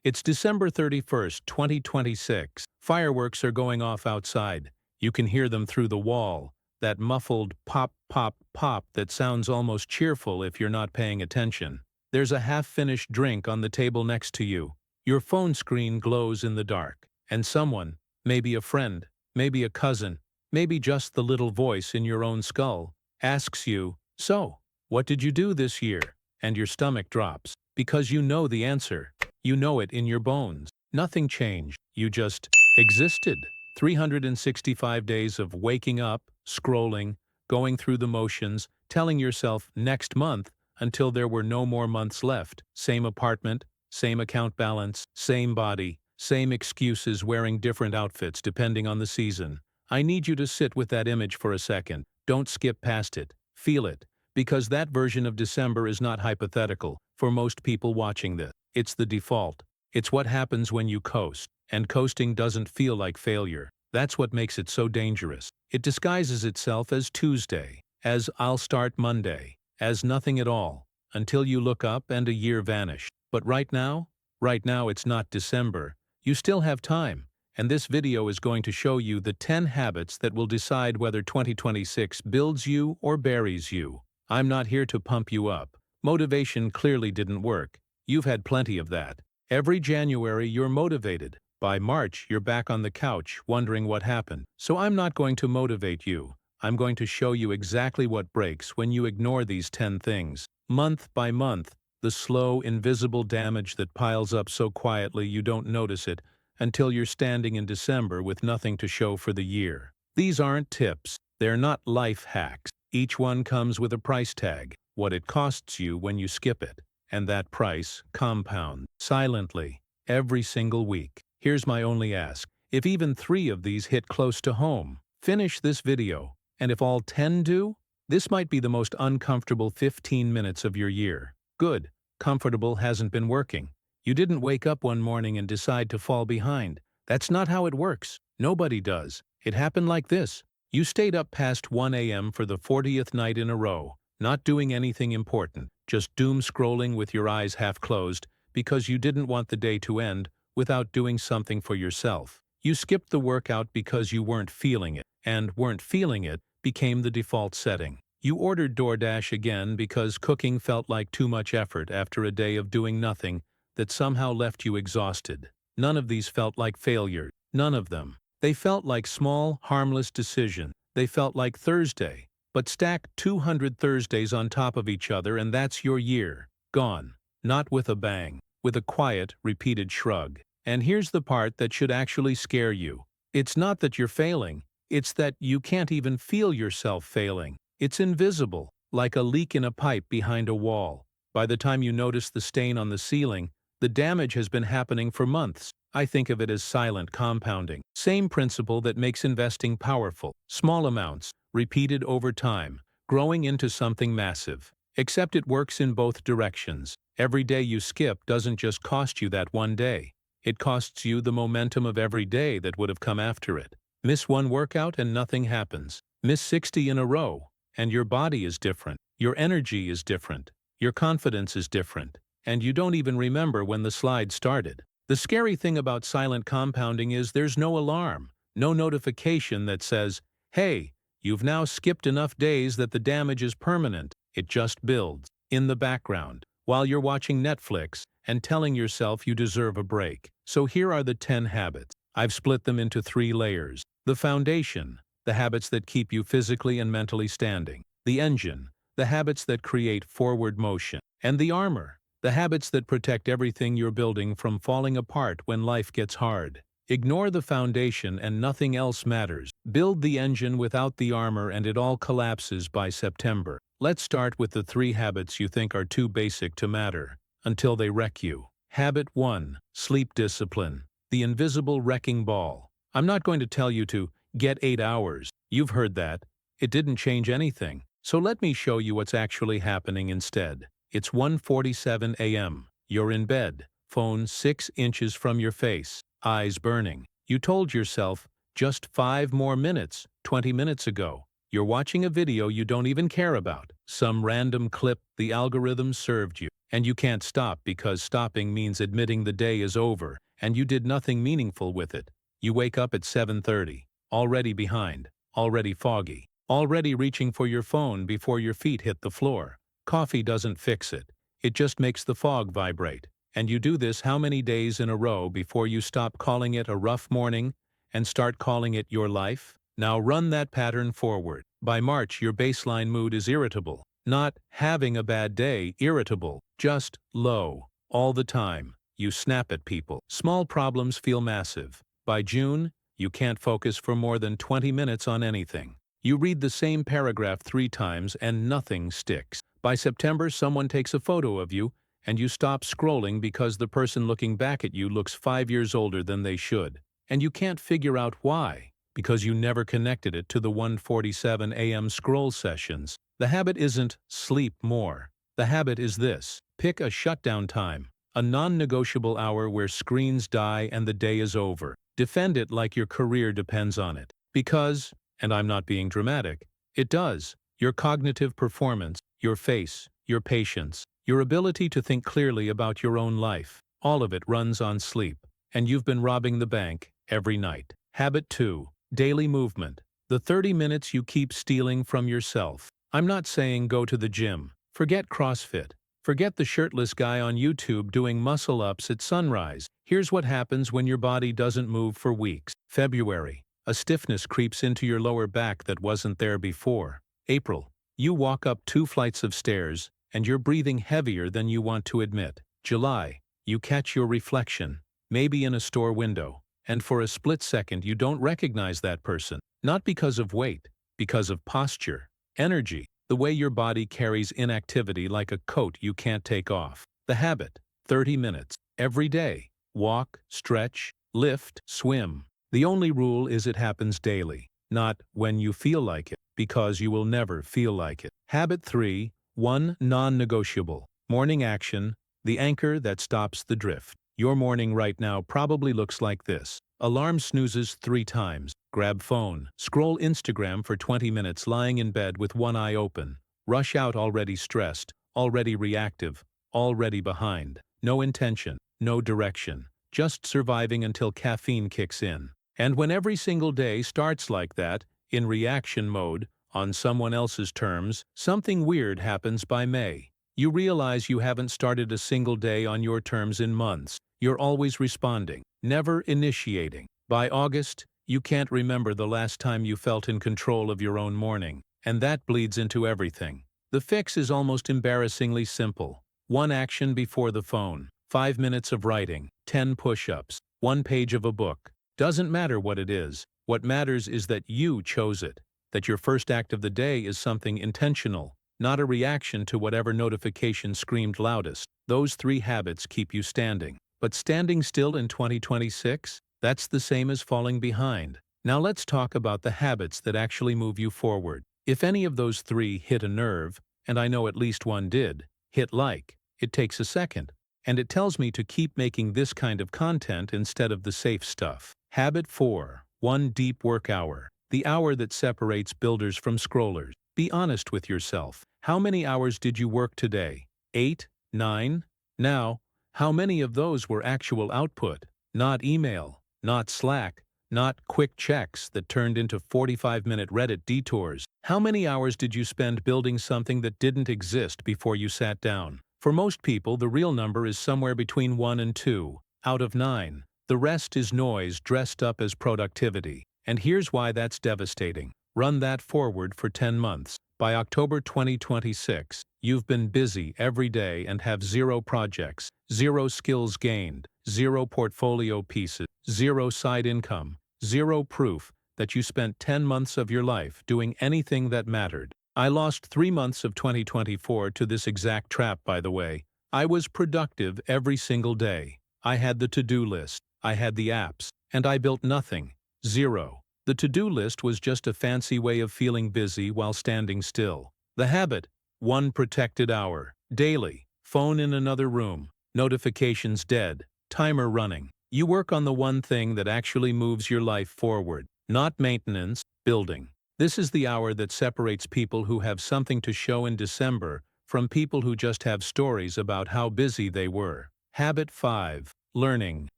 It's December 31st, 2026. Fireworks are going off outside. You can hear them through the wall. That muffled pop, pop, pop that sounds almost cheerful if you're not paying attention. There's a half-finished drink on the table next to you. Your phone screen glows in the dark. And someone, maybe a friend, maybe a cousin, maybe just the little voice in your own skull, asks you, "So, what did you do this year?" And your stomach drops. Because you know the answer. You know it in your bones. Nothing changed. You just existed. 365 days of waking up, scrolling, going through the motions, telling yourself next month until there were no more months left. Same apartment, same account balance, same body, same excuses, wearing different outfits depending on the season. I need you to sit with that image for a second. Don't skip past it. Feel it. Because that version of December is not hypothetical for most people watching this. It's the default. It's what happens when you coast. And coasting doesn't feel like failure. That's what makes it so dangerous. It disguises itself as Tuesday, as I'll start Monday, as nothing at all, until you look up and a year vanished. But right now it's not December. You still have time. And this video is going to show you the 10 habits that will decide whether 2026 builds you or buries you. I'm not here to pump you up. Motivation clearly didn't work. You've had plenty of that. Every January you're motivated. By March you're back on the couch wondering what happened. So I'm not going to motivate you. I'm going to show you exactly what breaks when you ignore these 10 things. Month by month, the slow, invisible damage that piles up so quietly you don't notice it until you're standing in December with nothing to show for the year. These aren't tips. They're not life hacks. Each one comes with a price tag, what it costs you when you skip it. And that price compounds silently every single week. Here's my only ask. If even 3 of these hit close to home, finish this video. And if all 10 do, this might be the most uncomfortable 15 minutes of your year. Good. Comfortable hasn't been working. You didn't wake up one morning and decide to fall behind. That's not how it works. Nobody does. It happened like this. You stayed up past 1 a.m. for the 40th night in a row, not doing anything important, just doom scrolling with your eyes half closed because you didn't want the day to end without doing something for yourself. You skipped the workout because you weren't feeling it, and weren't feeling it became the default setting. You ordered DoorDash again because cooking felt like too much effort after a day of doing nothing that somehow left you exhausted. None of these felt like failure. None of them. They felt like small, harmless decisions. They felt like Thursday. But stack 200 Thursdays on top of each other and that's your year. Gone. Not with a bang. With a quiet, repeated shrug. And here's the part that should actually scare you. It's not that you're failing. It's that you can't even feel yourself failing. It's invisible, like a leak in a pipe behind a wall. By the time you notice the stain on the ceiling, the damage has been happening for months. I think of it as silent compounding. Same principle that makes investing powerful. Small amounts, repeated over time, growing into something massive. Except it works in both directions. Every day you skip doesn't just cost you that one day. It costs you the momentum of every day that would have come after it. Miss one workout and nothing happens. Miss 60 in a row, and your body is different. Your energy is different. Your confidence is different. And you don't even remember when the slide started. The scary thing about silent compounding is there's no alarm, no notification that says, "Hey, you've now skipped enough days that the damage is permanent." It just builds, in the background, while you're watching Netflix and telling yourself you deserve a break. So here are the 10 habits. I've split them into 3 layers. The foundation, the habits that keep you physically and mentally standing. The engine, the habits that create forward motion. And the armor, the habits that protect everything you're building from falling apart when life gets hard. Ignore the foundation and nothing else matters. Build the engine without the armor and it all collapses by September. Let's start with the 3 habits you think are too basic to matter, until they wreck you. Habit 1. Sleep discipline. The invisible wrecking ball. I'm not going to tell you to get 8 hours. You've heard that. It didn't change anything. So let me show you what's actually happening instead. It's 1:47 a.m. You're in bed, phone 6 inches from your face, eyes burning. You told yourself, just 5 more minutes, 20 minutes ago. You're watching a video you don't even care about. Some random clip the algorithm served you. And you can't stop because stopping means admitting the day is over and you did nothing meaningful with it. You wake up at 7:30, already behind, already foggy, already reaching for your phone before your feet hit the floor. Coffee doesn't fix it. It just makes the fog vibrate. And you do this how many days in a row before you stop calling it a rough morning and start calling it your life? Now run that pattern forward. By March, your baseline mood is irritable. Not having a bad day, irritable, just low. All the time. You snap at people. Small problems feel massive. By June, you can't focus for more than 20 minutes on anything. You read the same paragraph 3 times and nothing sticks. By September, someone takes a photo of you, and you stop scrolling because the person looking back at you looks 5 years older than they should. And you can't figure out why, because you never connected it to the 1:47 a.m. scroll sessions. The habit isn't sleep more. The habit is this: pick a shutdown time, a non-negotiable hour where screens die and the day is over. Defend it like your career depends on it. Because, and I'm not being dramatic, it does. Your cognitive performance, your face, your patience, your ability to think clearly about your own life, all of it runs on sleep. And you've been robbing the bank every night. Habit 2. Daily movement. The 30 minutes you keep stealing from yourself. I'm not saying go to the gym. Forget CrossFit. Forget the shirtless guy on YouTube doing muscle-ups at sunrise. Here's what happens when your body doesn't move for weeks. February. A stiffness creeps into your lower back that wasn't there before. April. You walk up 2 flights of stairs, and you're breathing heavier than you want to admit. July. You catch your reflection, maybe in a store window, and for a split second you don't recognize that person. Not because of weight, because of posture, energy, the way your body carries inactivity like a coat you can't take off. The habit. 30 minutes. Every day. Walk, stretch, lift, swim. The only rule is it happens daily, not when you feel like it, because you will never feel like it. Habit 3. 1 non-negotiable. Morning action, the anchor that stops the drift. Your morning right now probably looks like this. Alarm snoozes 3 times. Grab phone. Scroll Instagram for 20 minutes lying in bed with one eye open. Rush out already stressed, already reactive, already behind. No intention, no direction. Just surviving until caffeine kicks in. And when every single day starts like that, in reaction mode, on someone else's terms, something weird happens by May. You realize you haven't started a single day on your terms in months. You're always responding, never initiating. By August, you can't remember the last time you felt in control of your own morning. And that bleeds into everything. The fix is almost embarrassingly simple. 1 action before the phone. 5 minutes of writing. 10 push-ups. 1 page of a book. Doesn't matter what it is. What matters is that you chose it. That your first act of the day is something intentional, not a reaction to whatever notification screamed loudest. Those 3 habits keep you standing. But standing still in 2026? That's the same as falling behind. Now let's talk about the habits that actually move you forward. If any of those 3 hit a nerve, and I know at least one did, hit like. It takes a second. And it tells me to keep making this kind of content instead of the safe stuff. Habit 4. 1 deep work hour. The hour that separates builders from scrollers. Be honest with yourself. How many hours did you work today? 8? 9? Now, how many of those were actual output? Not email, not Slack, not quick checks that turned into 45-minute Reddit detours. How many hours did you spend building something that didn't exist before you sat down? For most people, the real number is somewhere between 1 and 2, out of 9. The rest is noise dressed up as productivity. And here's why that's devastating. Run that forward for 10 months. By October 2026, you've been busy every day and have 0 projects, 0 skills gained, 0 portfolio pieces, 0 side income, 0 proof that you spent 10 months of your life doing anything that mattered. I lost 3 months of 2024 to this exact trap, by the way. I was productive every single day. I had the to-do list, I had the apps, and I built nothing. 0. The to-do list was just a fancy way of feeling busy while standing still. The habit. 1 protected hour. Daily. Phone in another room. Notifications dead. Timer running. You work on the one thing that actually moves your life forward. Not maintenance, building. This is the hour that separates people who have something to show in December from people who just have stories about how busy they were. Habit 5. Learning.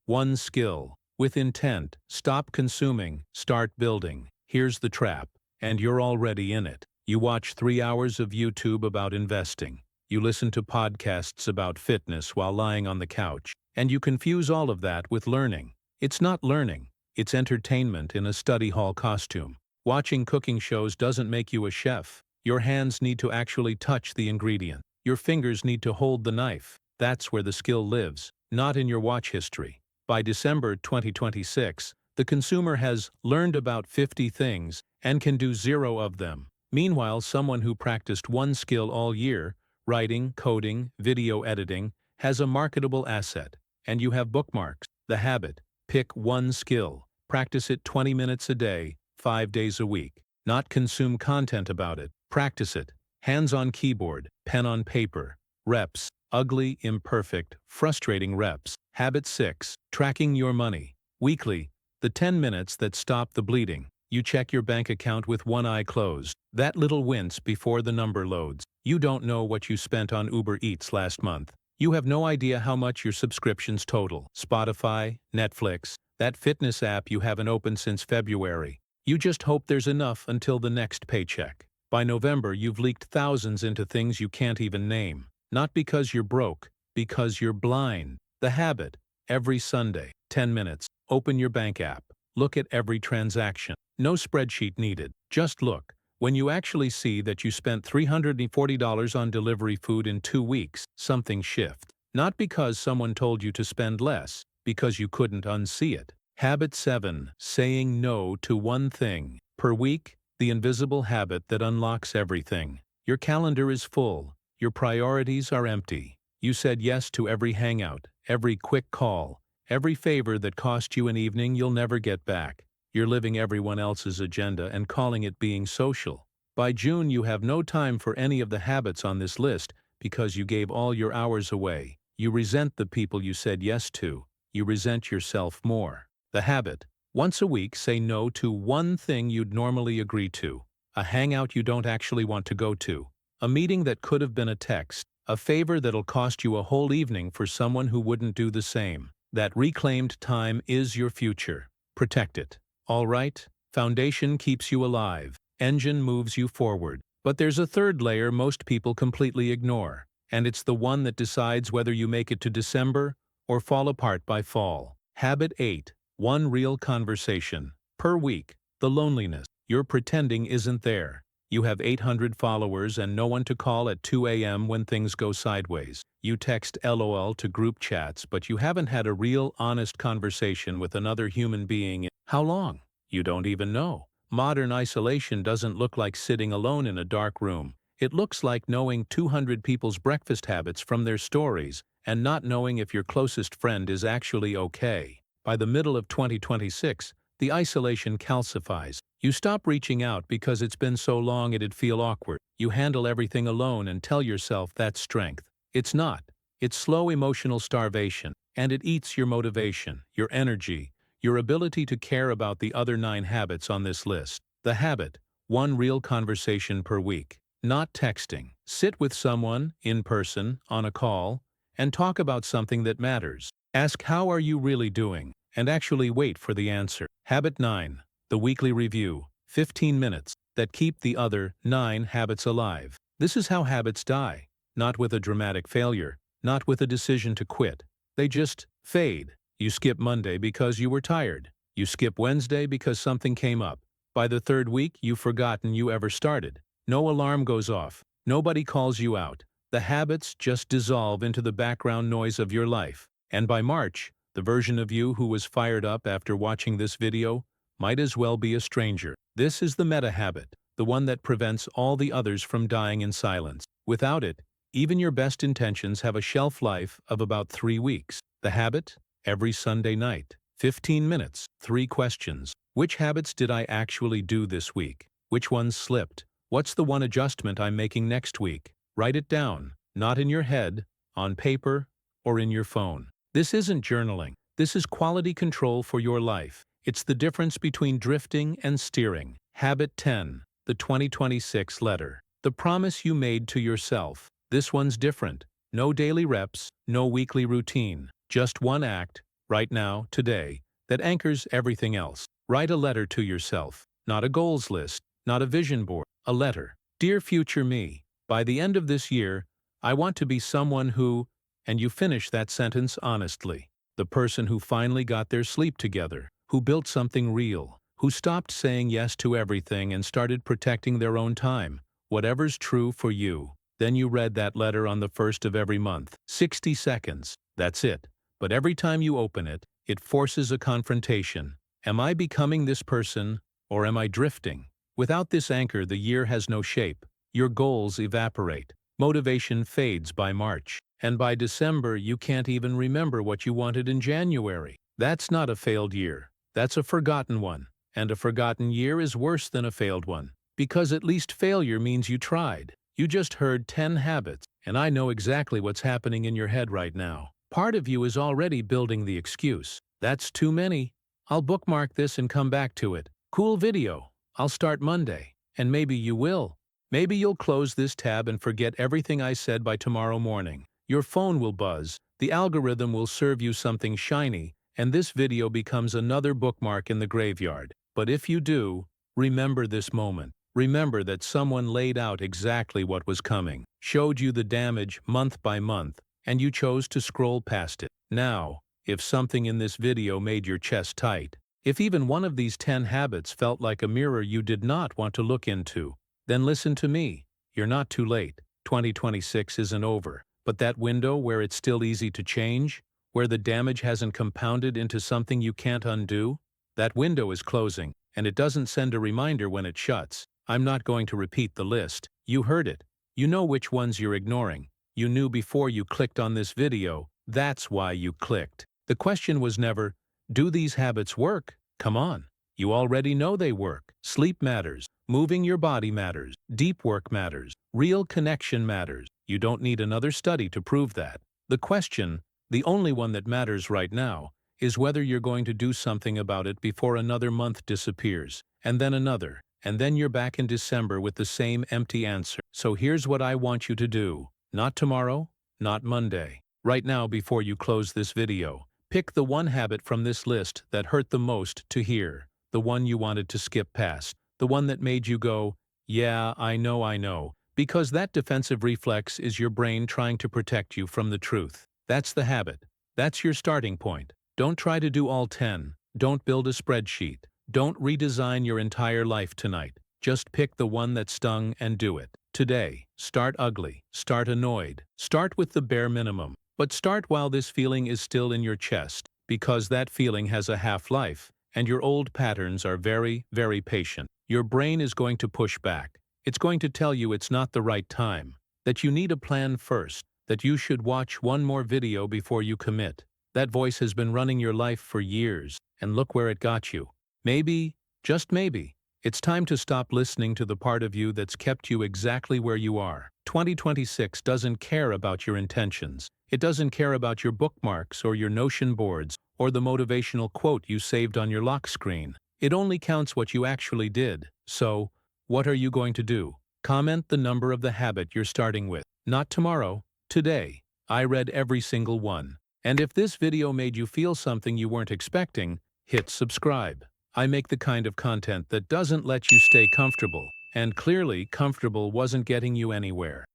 One skill. With intent, stop consuming, start building. Here's the trap, and you're already in it. You watch 3 hours of YouTube about investing. You listen to podcasts about fitness while lying on the couch, and you confuse all of that with learning. It's not learning, it's entertainment in a study hall costume. Watching cooking shows doesn't make you a chef. Your hands need to actually touch the ingredient. Your fingers need to hold the knife. That's where the skill lives, not in your watch history. By December 2026, the consumer has learned about 50 things and can do 0 of them. Meanwhile, someone who practiced one skill all year, writing, coding, video editing, has a marketable asset. And you have bookmarks. The habit. Pick one skill. Practice it 20 minutes a day, 5 days a week. Not consume content about it. Practice it. Hands on keyboard, pen on paper. Reps. Ugly, imperfect, frustrating reps. Habit 6. Tracking your money. Weekly. The 10 minutes that stop the bleeding. You check your bank account with one eye closed. That little wince before the number loads. You don't know what you spent on Uber Eats last month. You have no idea how much your subscriptions total. Spotify, Netflix, that fitness app you haven't opened since February. You just hope there's enough until the next paycheck. By November, you've leaked thousands into things you can't even name. Not because you're broke, because you're blind. The habit. Every Sunday, 10 minutes, open your bank app. Look at every transaction. No spreadsheet needed. Just look. When you actually see that you spent $340 on delivery food in 2 weeks, something shifts. Not because someone told you to spend less, because you couldn't unsee it. Habit 7. Saying no to one thing per week, the invisible habit that unlocks everything. Your calendar is full. Your priorities are empty. You said yes to every hangout, every quick call, every favor that cost you an evening you'll never get back. You're living everyone else's agenda and calling it being social. By June, you have no time for any of the habits on this list because you gave all your hours away. You resent the people you said yes to. You resent yourself more. The habit. Once a week, say no to one thing you'd normally agree to. A hangout you don't actually want to go to. A meeting that could have been a text. A favor that'll cost you a whole evening for someone who wouldn't do the same. That reclaimed time is your future. Protect it. All right? Foundation keeps you alive. Engine moves you forward. But there's a third layer most people completely ignore. And it's the one that decides whether you make it to December or fall apart by fall. Habit 8. One real conversation per week. The loneliness. You're pretending isn't there. You have 800 followers and no one to call at 2 a.m. when things go sideways. You text LOL to group chats, but you haven't had a real, honest conversation with another human being in how long? You don't even know. Modern isolation doesn't look like sitting alone in a dark room. It looks like knowing 200 people's breakfast habits from their stories and not knowing if your closest friend is actually okay. By the middle of 2026, the isolation calcifies. You stop reaching out because it's been so long it'd feel awkward. You handle everything alone and tell yourself that's strength. It's not. It's slow emotional starvation, and it eats your motivation, your energy, your ability to care about the other 9 habits on this list. The habit. One real conversation per week. Not texting. Sit with someone, in person, on a call, and talk about something that matters. Ask how are you really doing, and actually wait for the answer. Habit 9. The weekly review. 15 minutes that keep the other 9 habits alive. This is how habits die. Not with a dramatic failure, not with a decision to quit. They just fade. You skip Monday because you were tired. You skip Wednesday because something came up. By the 3rd week, you've forgotten you ever started. No alarm goes off. Nobody calls you out. The habits just dissolve into the background noise of your life. And by March, the version of you who was fired up after watching this video might as well be a stranger. This is the meta habit, the one that prevents all the others from dying in silence. Without it, even your best intentions have a shelf life of about 3 weeks. The habit? Every Sunday night. 15 minutes. 3 questions. Which habits did I actually do this week? Which ones slipped? What's the one adjustment I'm making next week? Write it down, not in your head, on paper, or in your phone. This isn't journaling. This is quality control for your life. It's the difference between drifting and steering. Habit 10. The 2026 letter. The promise you made to yourself. This one's different. No daily reps, no weekly routine. Just one act, right now, today, that anchors everything else. Write a letter to yourself. Not a goals list, not a vision board. A letter. Dear future me, by the end of this year, I want to be someone who, and you finish that sentence honestly. The person who finally got their sleep together, who built something real, who stopped saying yes to everything and started protecting their own time. Whatever's true for you. Then you read that letter on the first of every month. 60 seconds. That's it. But every time you open it, it forces a confrontation. Am I becoming this person, or am I drifting? Without this anchor, the year has no shape. Your goals evaporate. Motivation fades by March. And by December, you can't even remember what you wanted in January. That's not a failed year. That's a forgotten one. And a forgotten year is worse than a failed one. Because at least failure means you tried. You just heard 10 habits, and I know exactly what's happening in your head right now. Part of you is already building the excuse. That's too many. I'll bookmark this and come back to it. Cool video. I'll start Monday. And maybe you will. Maybe you'll close this tab and forget everything I said by tomorrow morning. Your phone will buzz, the algorithm will serve you something shiny, and this video becomes another bookmark in the graveyard. But if you do, remember this moment. Remember that someone laid out exactly what was coming, showed you the damage month by month, and you chose to scroll past it. Now, if something in this video made your chest tight, if even one of these 10 habits felt like a mirror you did not want to look into, then listen to me. You're not too late. 2026 isn't over. But that window where it's still easy to change, where the damage hasn't compounded into something you can't undo, that window is closing, and it doesn't send a reminder when it shuts. I'm not going to repeat the list. You heard it. You know which ones you're ignoring. You knew before you clicked on this video. That's why you clicked. The question was never, do these habits work? Come on. You already know they work. Sleep matters. Moving your body matters. Deep work matters. Real connection matters. You don't need another study to prove that. The question, the only one that matters right now, is whether you're going to do something about it before another month disappears, and then another. And then you're back in December with the same empty answer. So here's what I want you to do. Not tomorrow, not Monday. Right now before you close this video, pick the one habit from this list that hurt the most to hear. The one you wanted to skip past. The one that made you go, yeah, I know. Because that defensive reflex is your brain trying to protect you from the truth. That's the habit. That's your starting point. Don't try to do all 10. Don't build a spreadsheet. Don't redesign your entire life tonight. Just pick the one that stung and do it. Today, start ugly, start annoyed, start with the bare minimum. But start while this feeling is still in your chest, because that feeling has a half-life, and your old patterns are very, very patient. Your brain is going to push back. It's going to tell you it's not the right time, that you need a plan first, that you should watch one more video before you commit. That voice has been running your life for years, and look where it got you. Maybe, just maybe, it's time to stop listening to the part of you that's kept you exactly where you are. 2026 doesn't care about your intentions. It doesn't care about your bookmarks or your Notion boards or the motivational quote you saved on your lock screen. It only counts what you actually did. So, what are you going to do? Comment the number of the habit you're starting with. Not tomorrow, today. I read every single one. And if this video made you feel something you weren't expecting, hit subscribe. I make the kind of content that doesn't let you stay comfortable, and clearly comfortable wasn't getting you anywhere.